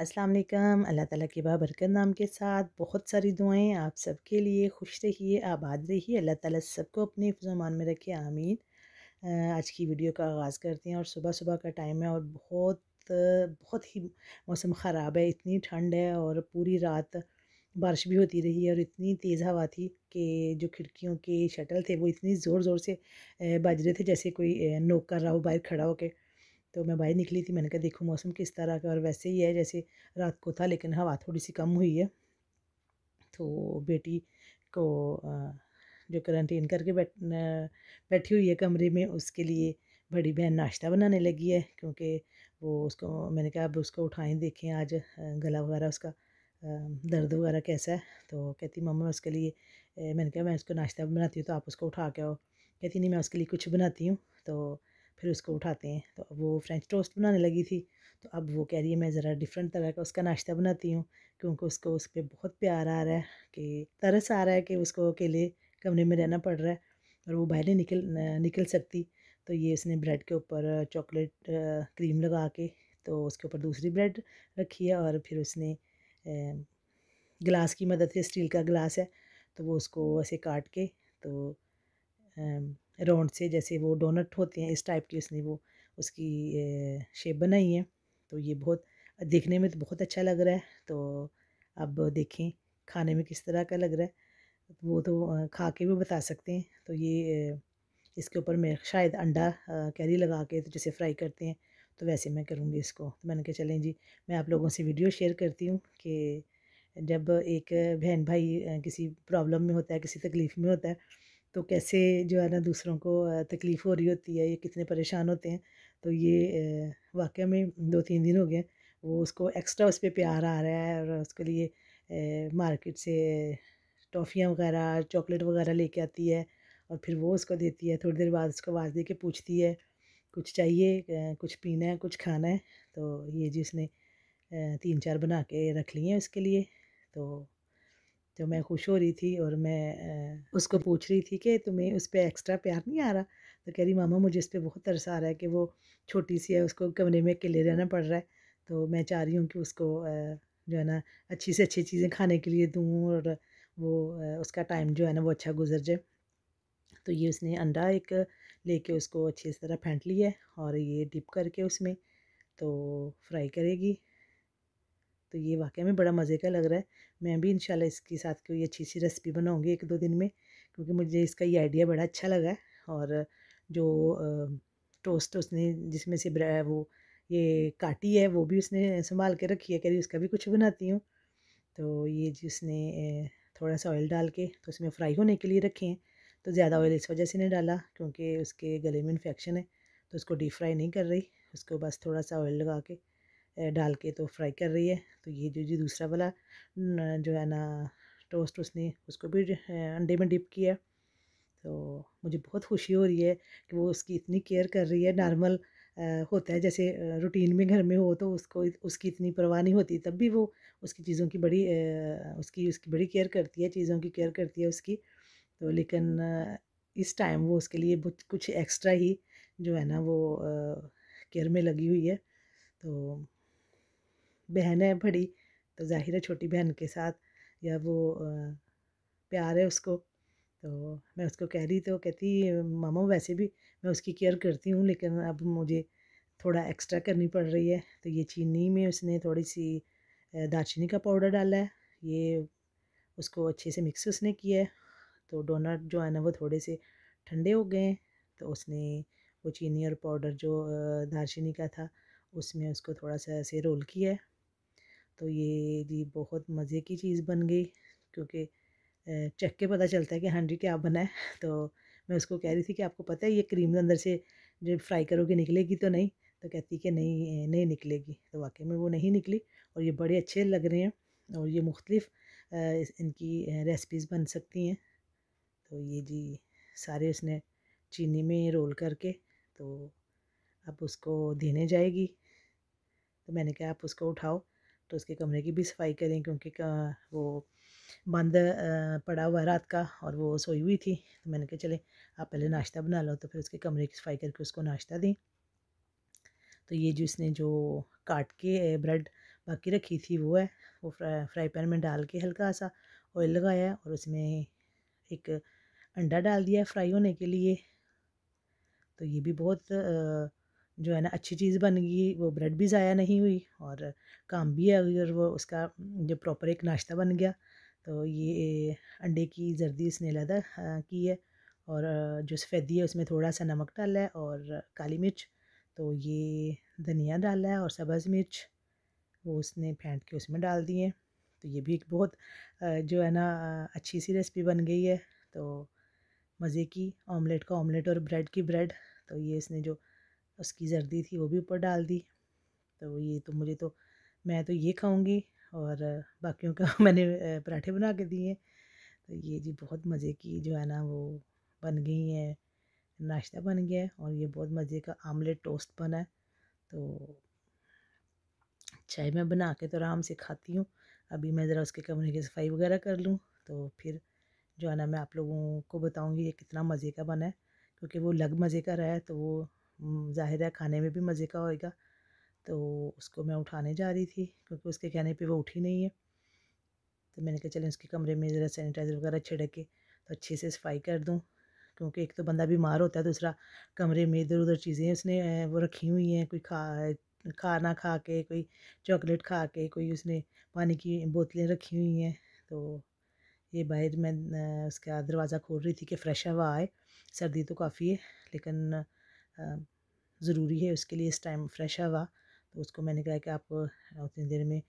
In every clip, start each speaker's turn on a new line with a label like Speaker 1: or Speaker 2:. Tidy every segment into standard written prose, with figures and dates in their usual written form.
Speaker 1: अस्सलाम वालेकुम। अल्लाह ताला की बाबरकत नाम के साथ बहुत सारी दुआएं आप सबके लिए। खुश रहिए, आबाद रहिए, अल्लाह ताला सबको अपने हिफ्ज़ मान में रखे, आमीन। आज की वीडियो का आगाज़ करते हैं और सुबह सुबह का टाइम है और बहुत ही मौसम ख़राब है। इतनी ठंड है और पूरी रात बारिश भी होती रही है और इतनी तेज़ हवा थी कि जो खिड़कियों के शटल थे वो इतनी ज़ोर ज़ोर से बज रहे थे जैसे कोई नोक कर रहा हो बाहर खड़ा होके। तो मैं बाहर निकली थी, मैंने कहा देखो मौसम किस तरह का, और वैसे ही है जैसे रात को था लेकिन हवा थोड़ी सी कम हुई है। तो बेटी को जो करंटीन करके बैठी हुई है कमरे में, उसके लिए बड़ी बहन नाश्ता बनाने लगी है क्योंकि वो उसको मैंने कहा अब उसको उठाएं देखें आज गला वगैरह उसका दर्द वगैरह कैसा है। तो कहती मम्मा मैं उसके लिए मैंने कहा मैं उसको नाश्ता बनाती हूँ तो आप उसको उठा के आओ। कहती नहीं मैं उसके लिए कुछ बनाती हूँ। तो फिर उसको उठाते हैं। तो अब वो फ्रेंच टोस्ट बनाने लगी थी। तो अब वो कह रही है मैं ज़रा डिफरेंट तरह का उसका नाश्ता बनाती हूँ क्योंकि उसको उस पर बहुत प्यार आ रहा है कि तरस आ रहा है कि उसको अकेले कमरे में रहना पड़ रहा है और वो बाहर नहीं निकल सकती। तो ये उसने ब्रेड के ऊपर चॉकलेट क्रीम लगा के तो उसके ऊपर दूसरी ब्रेड रखी है और फिर उसने गिलास की मदद से, स्टील का गिलास है तो वो उसको ऐसे काट के तो राउंड से जैसे वो डोनट होते हैं इस टाइप की उसने वो उसकी शेप बनाई है। तो ये बहुत देखने में तो बहुत अच्छा लग रहा है। तो अब देखें खाने में किस तरह का लग रहा है, वो तो खा के भी बता सकते हैं। तो ये इसके ऊपर मैं शायद अंडा कैरी लगा के तो जैसे फ्राई करते हैं तो वैसे मैं करूँगी इसको। तो मैंने कहा चलें जी, मैं आप लोगों से वीडियो शेयर करती हूँ कि जब एक बहन भाई किसी प्रॉब्लम में होता है, किसी तकलीफ़ में होता है तो कैसे जो है ना दूसरों को तकलीफ़ हो रही होती है, ये कितने परेशान होते हैं। तो ये वाक़या में 2-3 दिन हो गए वो उसको एक्स्ट्रा उस पे प्यार आ रहा है और उसके लिए मार्केट से टॉफ़ियाँ वग़ैरह, चॉकलेट वग़ैरह लेके आती है और फिर वो उसको देती है। थोड़ी देर बाद उसको आवाज़ दे के पूछती है, कुछ चाहिए, कुछ पीना है, कुछ खाना है? तो ये जी उसने 3-4 बना के रख लिए हैं उसके लिए। तो मैं खुश हो रही थी और मैं उसको पूछ रही थी कि तुम्हें उस पे एक्स्ट्रा प्यार नहीं आ रहा? तो कह रही मामा मुझे इस पे बहुत तरस आ रहा है कि वो छोटी-सी है, उसको कमरे में अकेले रहना पड़ रहा है। तो मैं चाह रही हूँ कि उसको जो है ना अच्छी से अच्छी चीज़ें खाने के लिए दूँ और वो उसका टाइम जो है ना वो अच्छा गुज़र जाए। तो ये उसने अंडा एक लेके उसको अच्छी तरह फेंट लिया है और ये डिप करके उसमें तो फ्राई करेगी। तो ये वाक़ई में बड़ा मज़े का लग रहा है। मैं भी इंशाल्लाह इसके साथ कोई अच्छी-सी रेसिपी बनाऊँगी 1-2 दिन में क्योंकि मुझे इसका ये आइडिया बड़ा अच्छा लगा है। और जो टोस्ट उसने जिसमें से वो ये काटी है वो भी उसने सँभाल के रखी है, कह रही उसका भी कुछ बनाती हूँ। तो ये जिसने थोड़ा-सा ऑयल डाल के तो उसमें फ्राई होने के लिए रखे हैं। तो ज़्यादा ऑयल इस वजह से नहीं डाला क्योंकि उसके गले में इन्फेक्शन है, तो उसको डीप फ्राई नहीं कर रही, उसको बस थोड़ा-सा ऑयल लगा के डाल के तो फ्राई कर रही है। तो ये जो जी दूसरा वाला जो है ना टोस्ट उसने उसको भी अंडे में डिप किया। तो मुझे बहुत खुशी हो रही है कि वो उसकी इतनी केयर कर रही है। नॉर्मल होता है जैसे रूटीन में घर में हो तो उसको उसकी इतनी परवाह नहीं होती, तब भी वो उसकी चीज़ों की बड़ी उसकी उसकी बड़ी केयर करती है, चीज़ों की केयर करती है उसकी। तो लेकिन इस टाइम वो उसके लिए कुछ एक्स्ट्रा ही जो है ना वो केयर में लगी हुई है। तो बहन है बड़ी, तो ज़ाहिर है छोटी बहन के साथ या वो प्यार है उसको। तो मैं उसको कह रही तो कहती मामा वैसे भी मैं उसकी केयर करती हूँ लेकिन अब मुझे थोड़ा एक्स्ट्रा करनी पड़ रही है। तो ये चीनी में उसने थोड़ी-सी दालचीनी का पाउडर डाला है। ये उसको अच्छे से मिक्स उसने किया है। तो डोनट जो है ना वो थोड़े से ठंडे हो गए हैं। तो उसने वो चीनी और पाउडर जो दालचीनी का था उसमें उसको थोड़ा-सा ऐसे रोल किया है। तो ये जी बहुत मज़े की चीज़ बन गई क्योंकि चख के पता चलता है कि हाँ जी क्या बना है। तो मैं उसको कह रही थी कि आपको पता है ये क्रीम अंदर से जब फ्राई करोगे निकलेगी तो नहीं? तो कहती कि नहीं नहीं निकलेगी। तो वाक़ई में वो नहीं निकली और ये बड़े अच्छे लग रहे हैं और ये मुख्तलिफ़ इनकी रेसिपीज़ बन सकती हैं। तो ये जी सारे उसने चीनी में रोल करके तो अब उसको देने जाएगी। तो मैंने कहा आप उसको उठाओ तो उसके कमरे की भी सफाई करें क्योंकि वो बंद पड़ा हुआ है रात का और वो सोई हुई थी। तो मैंने कहा चले आप पहले नाश्ता बना लो तो फिर उसके कमरे की सफाई करके उसको नाश्ता दें। तो ये जो इसने जो काट के ब्रेड बाकी रखी थी वो है, वो फ्राई पैन में डाल के हल्का सा ऑयल लगाया है और उसमें एक अंडा डाल दिया फ्राई होने के लिए। तो ये भी बहुत जो है ना अच्छी चीज़ बन गई, वो ब्रेड भी ज़ाया नहीं हुई और काम भी है और वो उसका जो प्रॉपर एक नाश्ता बन गया। तो ये अंडे की जर्दी इसने अलग की है और जो सफ़ेदी है उसमें थोड़ा सा नमक डाला है और काली मिर्च, तो ये धनिया डाला है और सब्ज़ मिर्च वो उसने फेंट के उसमें डाल दिए। तो ये भी एक बहुत जो है ना अच्छी सी रेसिपी बन गई है। तो मज़े की ऑमलेट का ऑमलेट और ब्रेड की ब्रेड। तो ये इसने जो उसकी जर्दी थी वो भी ऊपर डाल दी। तो ये तो मुझे तो मैं तो ये खाऊंगी और बाकियों का मैंने पराठे बना के दिए। तो ये जी बहुत मज़े की जो है ना वो बन गई है, नाश्ता बन गया है और ये बहुत मज़े का आमलेट टोस्ट बना है। तो चाय मैं बना के तो आराम से खाती हूँ। अभी मैं ज़रा उसके कमरे की सफाई वगैरह कर लूँ तो फिर जो है ना मैं आप लोगों को बताऊँगी ये कितना मज़े का बना है, क्योंकि वो लग मज़े का रहा है तो वो ज़ाहिर है खाने में भी मज़े का होएगा। तो उसको मैं उठाने जा रही थी क्योंकि उसके कहने पे वो उठी नहीं है। तो मैंने कहा चलें उसके कमरे में ज़रा सैनिटाइज़र वगैरह छिड़क के तो अच्छे से सफाई कर दूँ, क्योंकि एक तो बंदा बीमार होता है, दूसरा कमरे में इधर उधर चीज़ें उसने वो रखी हुई हैं, कोई खाना खा के, कोई चॉकलेट खा के, कोई उसने पानी की बोतलें रखी हुई हैं। तो ये बाहर मैं उसका दरवाज़ा खोल रही थी कि फ्रेश हवा आए। सर्दी तो काफ़ी है लेकिन ज़रूरी है उसके लिए इस टाइम फ्रेश हवा। तो उसको मैंने कहा कि आप उतनी देर में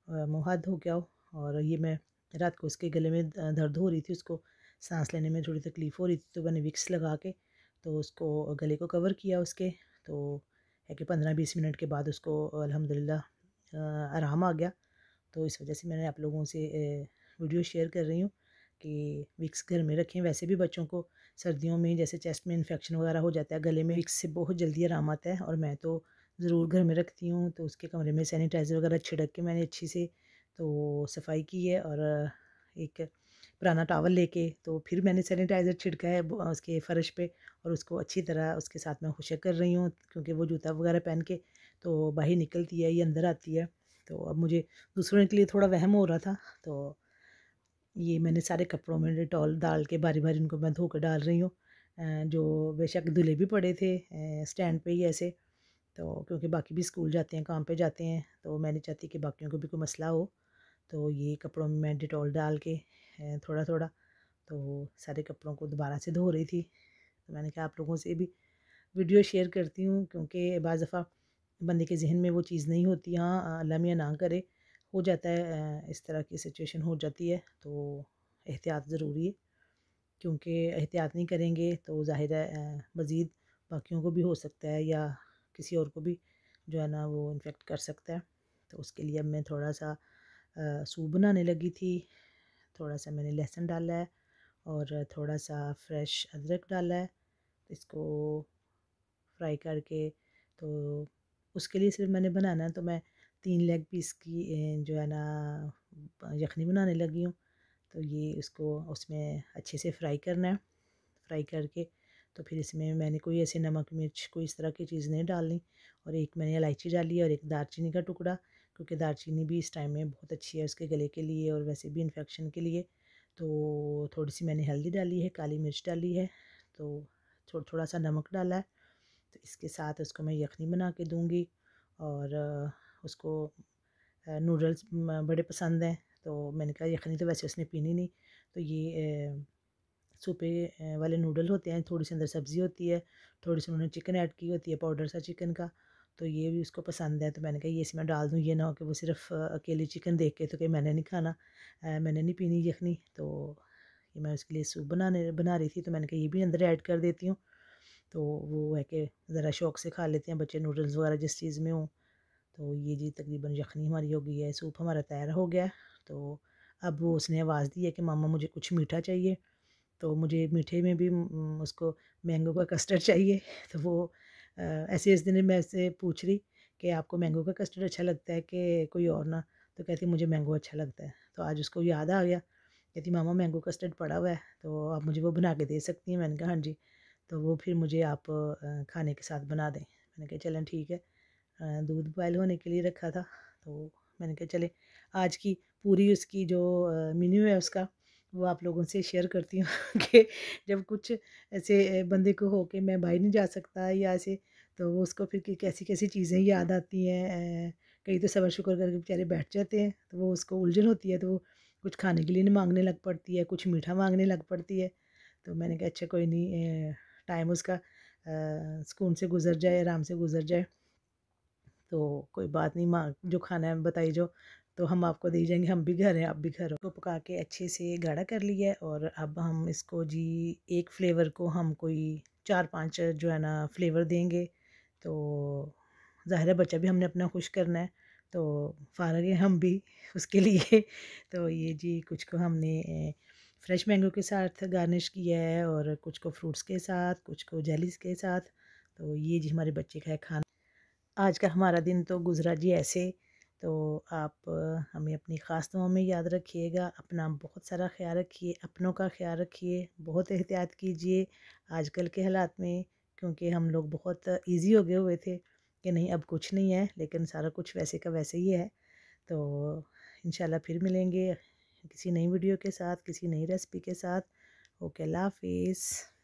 Speaker 1: मुँह हाथ धो के आओ। और ये मैं रात को उसके गले में दर्द हो रही थी, उसको सांस लेने में थोड़ी तकलीफ़ हो रही थी, तो मैंने विक्स लगा के तो उसको गले को कवर किया उसके। तो है कि 15-20 मिनट के बाद उसको अल्हम्दुलिल्लाह आराम आ गया। तो इस वजह से मैंने आप लोगों से वीडियो शेयर कर रही हूँ कि विक्स घर में रखें। वैसे भी बच्चों को सर्दियों में जैसे चेस्ट में इन्फेक्शन वगैरह हो जाता है, गले में विक्स से बहुत जल्दी आराम आता है और मैं तो ज़रूर घर में रखती हूँ। तो उसके कमरे में सैनिटाइज़र वगैरह छिड़क के मैंने अच्छी से तो सफाई की है और एक पुराना टॉवल लेके तो फिर मैंने सैनिटाइज़र छिड़का है उसके फ़र्श पे और उसको अच्छी तरह उसके साथ मैं खुशक कर रही हूँ, क्योंकि वो जूता वगैरह पहन के तो बाहर निकलती है, ये अंदर आती है। तो अब मुझे दूसरों के लिए थोड़ा वहम हो रहा था, तो ये मैंने सारे कपड़ों में डिटॉल डाल के बारी-बारी उनको मैं धो के डाल रही हूँ। जो बेशक धुले भी पड़े थे स्टैंड पे ही ऐसे, तो क्योंकि बाकी भी स्कूल जाते हैं, काम पे जाते हैं, तो मैं नहीं चाहती कि बाकियों को भी कोई मसला हो। तो ये कपड़ों में मैं डिटॉल डाल के थोड़ा-थोड़ा तो सारे कपड़ों को दोबारा से धो रही थी। तो मैंने कहा आप लोगों से भी वीडियो शेयर करती हूँ, क्योंकि बाज़ दफ़ा बंदे के ज़हन में वो चीज़ नहीं होती। हाँ, अल्लाह मियाँ ना करे हो जाता है, इस तरह की सिचुएशन हो जाती है, तो एहतियात ज़रूरी है, क्योंकि एहतियात नहीं करेंगे तो ज़ाहिर है मज़ीद बाकियों को भी हो सकता है या किसी और को भी जो है ना वो इन्फेक्ट कर सकता है। तो उसके लिए अब मैं थोड़ा सा सूप बनाने लगी थी। थोड़ा सा मैंने लहसुन डाला है और थोड़ा सा फ्रेश अदरक डाला है, इसको फ्राई करके तो उसके लिए सिर्फ मैंने बनाना है। तो मैं 3 लेग पीस की जो है ना यखनी बनाने लगी हूँ। तो ये उसको उसमें अच्छे से फ्राई करना है। फ्राई करके तो फिर इसमें मैंने कोई ऐसे नमक मिर्च कोई इस तरह की चीज़ नहीं डालनी। और एक मैंने इलायची डाली और एक दालचीनी का टुकड़ा, क्योंकि दालचीनी भी इस टाइम में बहुत अच्छी है उसके गले के लिए और वैसे भी इन्फेक्शन के लिए। तो थोड़ी सी मैंने हल्दी डाली है, काली मिर्च डाली है, तो थोड़ा सा नमक डाला है। तो इसके साथ उसको मैं यखनी बना के दूँगी और उसको नूडल्स बड़े पसंद हैं। तो मैंने कहा यखनी तो वैसे उसने पीनी नहीं, तो ये सूपे वाले नूडल होते हैं, थोड़ी सी अंदर सब्ज़ी होती है, थोड़ी सी उन्होंने चिकन ऐड की होती है, पाउडर सा चिकन का। तो ये भी उसको पसंद है, तो मैंने कहा ये इसमें डाल दूँ, ये ना हो कि वो सिर्फ अकेली चिकन देख के तो कि मैंने नहीं खाना, मैंने नहीं पीनी यखनी। तो ये मैं उसके लिए सूप बना रही थी, तो मैंने कहा ये भी अंदर ऐड कर देती हूँ। तो वो है कि ज़रा शौक़ से खा लेते हैं बच्चे नूडल्स वगैरह जिस चीज़ में हो। तो ये जी तकरीबन यखनी हमारी हो गई है, सूप हमारा तैयार हो गया है। तो अब वो उसने आवाज़ दी है कि मामा मुझे कुछ मीठा चाहिए। तो मुझे मीठे में भी उसको मैंगो का कस्टर्ड चाहिए। तो वो ऐसे इस दिन मैं उससे पूछ रही कि आपको मैंगो का कस्टर्ड अच्छा लगता है कि कोई और ना? तो कहती मुझे मैंगो अच्छा लगता है। तो आज उसको याद आ गया, कहती मामा मैंगो कस्टर्ड पड़ा हुआ है, तो आप मुझे वो बना के दे सकती हैं? मैंने कहा हाँ जी। तो वो फिर मुझे आप खाने के साथ बना दें। मैंने कहा चलें ठीक है। दूध बॉयल होने के लिए रखा था, तो मैंने कहा चले आज की पूरी उसकी जो मेन्यू है उसका वो आप लोगों से शेयर करती हूँ कि जब कुछ ऐसे बंदे को हो के मैं बाहर नहीं जा सकता या ऐसे, तो वो उसको फिर कैसी कैसी चीज़ें याद आती हैं। कई तो सबर शुक्र करके बेचारे बैठ जाते हैं, तो वो उसको उलझन होती है, तो वो कुछ खाने के लिए नहीं मांगने लग पड़ती है, कुछ मीठा मांगने लग पड़ती है। तो मैंने कहा अच्छा कोई नहीं, टाइम उसका सुकून से गुजर जाए, आराम से गुजर जाए, तो कोई बात नहीं, माँ जो खाना है बताई जो, तो हम आपको दे जाएंगे, हम भी घर हैं आप भी घर हो। तो पका के अच्छे से गाढ़ा कर लिया है और अब हम इसको जी एक फ्लेवर को हम कोई 4-5 जो है ना फ्लेवर देंगे। तो ज़ाहिर है बच्चा भी हमने अपना खुश करना है, तो फ़ारग हैं हम भी उसके लिए। तो ये जी कुछ को हमने फ्रेश मैंगो के साथ गार्निश किया है और कुछ को फ्रूट्स के साथ, कुछ को जेलीज़ के साथ। तो ये जी हमारे बच्चे का है खाना। आज का हमारा दिन तो गुज़रा जी ऐसे। तो आप हमें अपनी ख़ास दुआओं में याद रखिएगा, अपना बहुत सारा ख़्याल रखिए, अपनों का ख़्याल रखिए, बहुत एहतियात कीजिए आजकल के हालात में, क्योंकि हम लोग बहुत ईज़ी हो गए हुए थे कि नहीं अब कुछ नहीं है, लेकिन सारा कुछ वैसे का वैसे ही है। तो इंशाल्लाह फिर मिलेंगे किसी नई वीडियो के साथ, किसी नई रेसिपी के साथ। ओके, अल्लाह हाफ़िज़।